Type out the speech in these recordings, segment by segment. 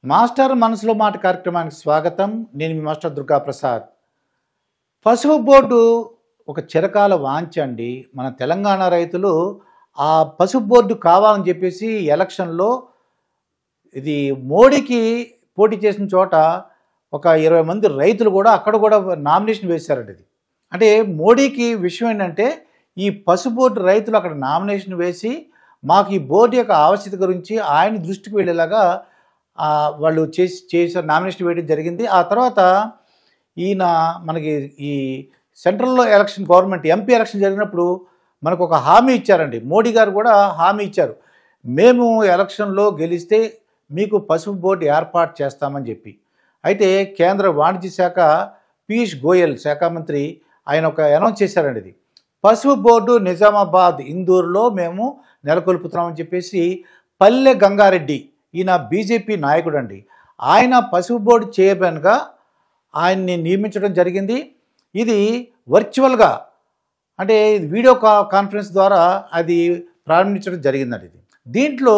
Master మనసులో మాట కార్యక్రమానికి స్వాగతం. నేను మీ మాస్టర్ దుర్గా ప్రసాద్. పసుపు బోర్డు ఒక చిరకాల వాంఛ అండి. మన తెలంగాణ రైతులు ఆ పసుపు బోర్డు కావాలని చెప్పేసి ఎలక్షన్లో ఇది మోడీకి పోటీ చేసిన చోట ఒక 20 మంది రైతులు కూడా అక్కడ కూడా నామినేషన్ వేశారండి. ఇది అంటే మోడీకి విషయం ఏంటంటే ఈ పసుపు బోర్డు రైతులు అక్కడ నామినేషన్ వేసి మాకు ఈ బోర్డు యొక్క ఆవశ్యకత గురించి ఆయన దృష్టికి వెళ్ళేలాగా వాళ్ళు చేశారు, నామినేషన్ వేయడం జరిగింది. ఆ తర్వాత ఈయన మనకి ఈ సెంట్రల్లో ఎలక్షన్ గవర్నమెంట్ ఎంపీ ఎలక్షన్ జరిగినప్పుడు మనకు ఒక హామీ ఇచ్చారండి. మోడీ గారు కూడా హామీ ఇచ్చారు, మేము ఎలక్షన్లో గెలిస్తే మీకు పసుపు బోర్డు ఏర్పాటు చేస్తామని చెప్పి. అయితే కేంద్ర వాణిజ్య శాఖ పీయూష్ గోయల్ శాఖ మంత్రి ఆయన ఒక అనౌన్స్ చేశారండి. ఇది పసుపు బోర్డు నిజామాబాద్, ఇందూరులో మేము నెలకొల్పుతున్నామని చెప్పేసి పల్లె గంగారెడ్డి, ఈయన బీజేపీ నాయకుడు అండి, ఆయన పసుపు బోర్డు చైర్మన్గా ఆయన్ని నియమించడం జరిగింది. ఇది వర్చువల్గా అంటే వీడియో కాన్ఫరెన్స్ ద్వారా అది ప్రారంభించడం జరిగిందండి. దీంట్లో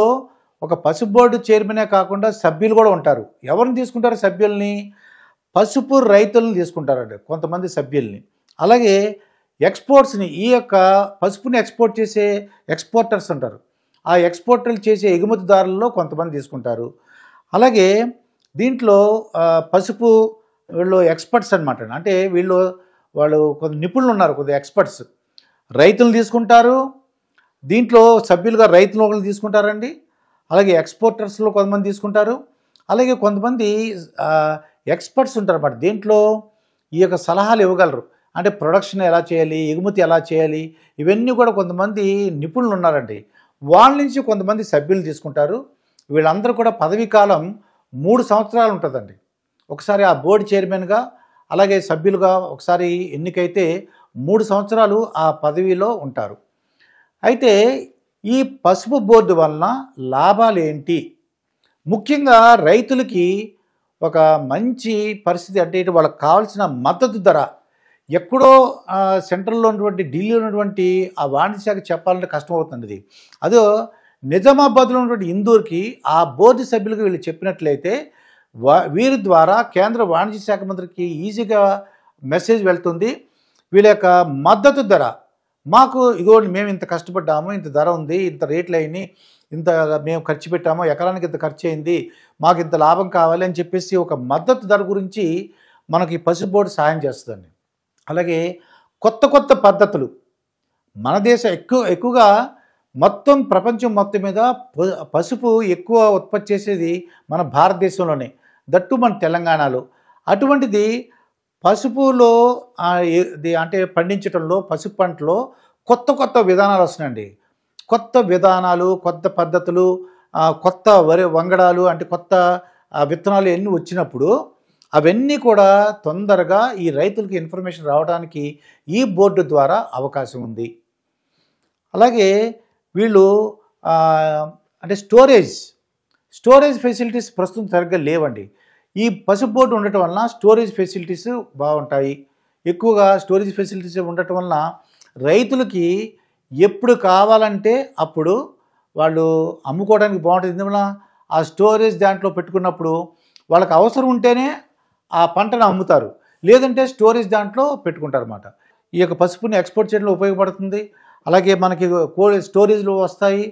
ఒక పసుపు బోర్డు చైర్మనే కాకుండా సభ్యులు కూడా ఉంటారు. ఎవరిని తీసుకుంటారు సభ్యుల్ని? పసుపు రైతులను తీసుకుంటారండి కొంతమంది సభ్యుల్ని. అలాగే ఎక్స్పోర్ట్స్ని, ఈ యొక్క పసుపుని ఎక్స్పోర్ట్ చేసే ఎక్స్పోర్టర్స్ ఉంటారు, ఆ ఎక్స్పోర్టర్లు చేసే ఎగుమతిదారుల్లో కొంతమంది తీసుకుంటారు. అలాగే దీంట్లో పసుపు వీళ్ళు ఎక్స్పర్ట్స్ అనమాట. అంటే వాళ్ళు కొంత నిపుణులు ఉన్నారు, కొద్దిగా ఎక్స్పర్ట్స్. రైతులు తీసుకుంటారు, దీంట్లో సభ్యులుగా రైతులు ఒకళ్ళు తీసుకుంటారండి. అలాగే ఎక్స్పోర్టర్స్లో కొంతమంది తీసుకుంటారు. అలాగే కొంతమంది ఎక్స్పర్ట్స్ ఉంటారు అన్నమాట. దీంట్లో ఈ యొక్క సలహాలు ఇవ్వగలరు, అంటే ప్రొడక్షన్ ఎలా చేయాలి, ఎగుమతి ఎలా చేయాలి, ఇవన్నీ కూడా కొంతమంది నిపుణులు ఉన్నారండి. వాళ్ళ నుంచి కొంతమంది సభ్యులు తీసుకుంటారు. వీళ్ళందరూ కూడా పదవీ కాలం 3 సంవత్సరాలు ఉంటుందండి. ఒకసారి ఆ బోర్డు చైర్మన్గా, అలాగే సభ్యులుగా ఒకసారి ఎన్నికైతే 3 సంవత్సరాలు ఆ పదవిలో ఉంటారు. అయితే ఈ పసుపు బోర్డు వలన లాభాలు ఏంటి? ముఖ్యంగా రైతులకి ఒక మంచి పరిస్థితి అంటే వాళ్ళకి కావాల్సిన మద్దతు ధర ఎక్కడో సెంట్రల్లో ఉన్నటువంటి ఢిల్లీలో ఉన్నటువంటి ఆ వాణిజ్య శాఖ చెప్పాలంటే కష్టమవుతుంది. ఇది అదో నిజామాబాద్లో ఉన్నటువంటి ఇందూర్కి ఆ బోర్డు సభ్యులకు వీళ్ళు చెప్పినట్లయితే వీరి ద్వారా కేంద్ర వాణిజ్య శాఖ మంత్రికి ఈజీగా మెసేజ్ వెళ్తుంది. వీళ్ళ యొక్క మద్దతు ధర మాకు ఇగోండి, మేము ఇంత కష్టపడ్డాము, ఇంత ధర ఉంది, ఇంత రేట్లు అయినాయి, ఇంత మేము ఖర్చు పెట్టాము, ఎకరానికి ఇంత ఖర్చు అయింది, మాకు ఇంత లాభం కావాలి అని చెప్పేసి ఒక మద్దతు ధర గురించి మనకి పసుపు బోర్డు సాయం చేస్తుందండి. అలాగే కొత్త కొత్త పద్ధతులు మన దేశం ఎక్కువగా మొత్తం ప్రపంచం మొత్తం మీద పసుపు ఎక్కువ ఉత్పత్తి చేసేది మన భారతదేశంలోనే, దట్టు మన తెలంగాణలో. అటువంటిది పసుపులో అంటే పండించడంలో, పసుపు పంటలో కొత్త కొత్త విధానాలు వస్తున్నాయండి. కొత్త విధానాలు, కొత్త పద్ధతులు, కొత్త వంగడాలు, అంటే కొత్త విత్తనాలు ఎన్ని వచ్చినప్పుడు అవన్నీ కూడా తొందరగా ఈ రైతులకి ఇన్ఫర్మేషన్ రావడానికి ఈ బోర్డు ద్వారా అవకాశం ఉంది. అలాగే వీళ్ళు అంటే స్టోరేజ్ ఫెసిలిటీస్ ప్రస్తుతం సరిగ్గా లేవండి. ఈ పసుపు బోర్డు ఉండటం వలన స్టోరేజ్ ఫెసిలిటీస్ బాగుంటాయి. ఎక్కువగా స్టోరేజ్ ఫెసిలిటీస్ ఉండటం వలన రైతులకి ఎప్పుడు కావాలంటే అప్పుడు వాళ్ళు అమ్ముకోవడానికి బాగుంటుంది. ఎందువల్ల ఆ స్టోరేజ్ దాంట్లో పెట్టుకున్నప్పుడు వాళ్ళకి అవసరం ఉంటేనే ఆ పంటను అమ్ముతారు, లేదంటే స్టోరేజ్ దాంట్లో పెట్టుకుంటారు అన్నమాట. ఈ యొక్క పసుపుని ఎక్స్పోర్ట్ చేయడంలో ఉపయోగపడుతుంది. అలాగే మనకి స్టోరేజ్లు వస్తాయి,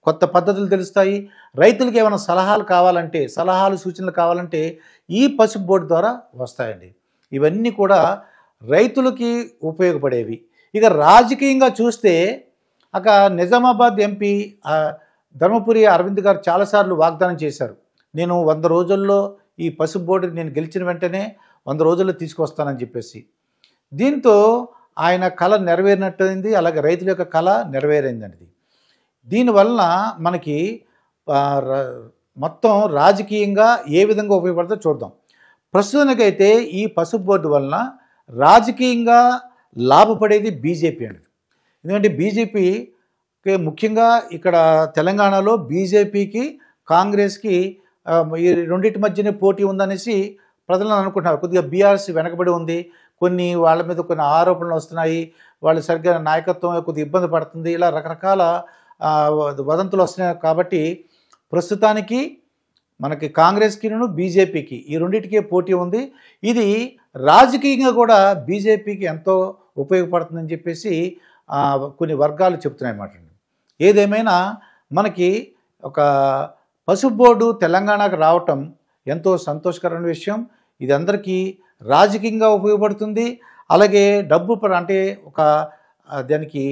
కొత్త పద్ధతులు తెలుస్తాయి. రైతులకి ఏమైనా సలహాలు సూచనలు కావాలంటే ఈ పసుపు బోర్డు ద్వారా వస్తాయండి. ఇవన్నీ కూడా రైతులకి ఉపయోగపడేవి. ఇక రాజకీయంగా చూస్తే నిజామాబాద్ ఎంపీ ధర్మపురి అరవింద్ గారు చాలాసార్లు వాగ్దానం చేశారు, నేను 100 రోజుల్లో ఈ పసుపు బోర్డు నేను గెలిచిన వెంటనే 100 రోజుల్లో తీసుకొస్తానని చెప్పేసి. దీంతో ఆయన కళ నెరవేరినట్టయింది, అలాగే రైతుల యొక్క కళ నెరవేరైందండి. దీనివలన మనకి మొత్తం రాజకీయంగా ఏ విధంగా ఉపయోగపడుతుందో చూద్దాం. ప్రస్తుతానికైతే ఈ పసుపు బోర్డు వలన రాజకీయంగా లాభపడేది బీజేపీ అండి. ఎందుకంటే బీజేపీకి ముఖ్యంగా ఇక్కడ తెలంగాణలో బీజేపీకి కాంగ్రెస్కి ఈ రెండింటి మధ్యనే పోటీ ఉందనేసి ప్రజలు అనుకుంటున్నారు. కొద్దిగా బీఆర్ఎస్ వెనకబడి ఉంది, వాళ్ళ మీద కొన్ని ఆరోపణలు వస్తున్నాయి, వాళ్ళు సరిగ్గా నాయకత్వం కొద్దిగా ఇబ్బంది పడుతుంది, ఇలా రకరకాల వదంతులు వస్తున్నాయి. కాబట్టి ప్రస్తుతానికి మనకి కాంగ్రెస్కిను బీజేపీకి ఈ రెండింటికే పోటీ ఉంది. ఇది రాజకీయంగా కూడా బీజేపీకి ఎంతో ఉపయోగపడుతుందని చెప్పేసి కొన్ని వర్గాలు చెప్తున్నాయన్నమాట. ఏదేమైనా మనకి ఒక పసుపు బోర్డు తెలంగాణకు రావటం ఎంతో సంతోషకరమైన విషయం. ఇది అందరికీ రాజకీయంగా ఉపయోగపడుతుంది. అలాగే డబ్బు అంటే ఒక దానికి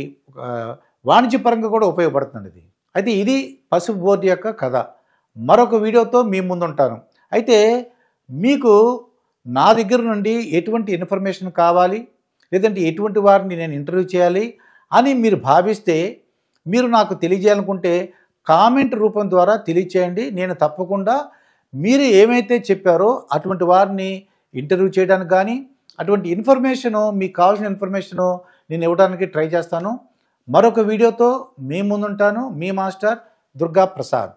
వాణిజ్యపరంగా కూడా ఉపయోగపడుతుంది ఇది. అయితే ఇది పసుపు బోర్డు యొక్క కథ. మరొక వీడియోతో మీ ముందుంటాను. అయితే మీకు నా దగ్గర నుండి ఎటువంటి ఇన్ఫర్మేషన్ కావాలి, లేదంటే ఎటువంటి వారిని నేను ఇంటర్వ్యూ చేయాలి అని మీరు భావిస్తే, మీరు నాకు తెలియజేయాలనుకుంటే కామెంట్ రూపం ద్వారా తెలియచేయండి. నేను తప్పకుండా మీరు ఏమైతే చెప్పారో అటువంటి వారిని ఇంటర్వ్యూ చేయడానికి కానీ, అటువంటి ఇన్ఫర్మేషను మీకు కావాల్సిన ఇన్ఫర్మేషను నేను ఇవ్వడానికి ట్రై చేస్తాను. మరొక వీడియోతో మీ ముందుంటాను. మీ మాస్టర్ దుర్గా ప్రసాద్.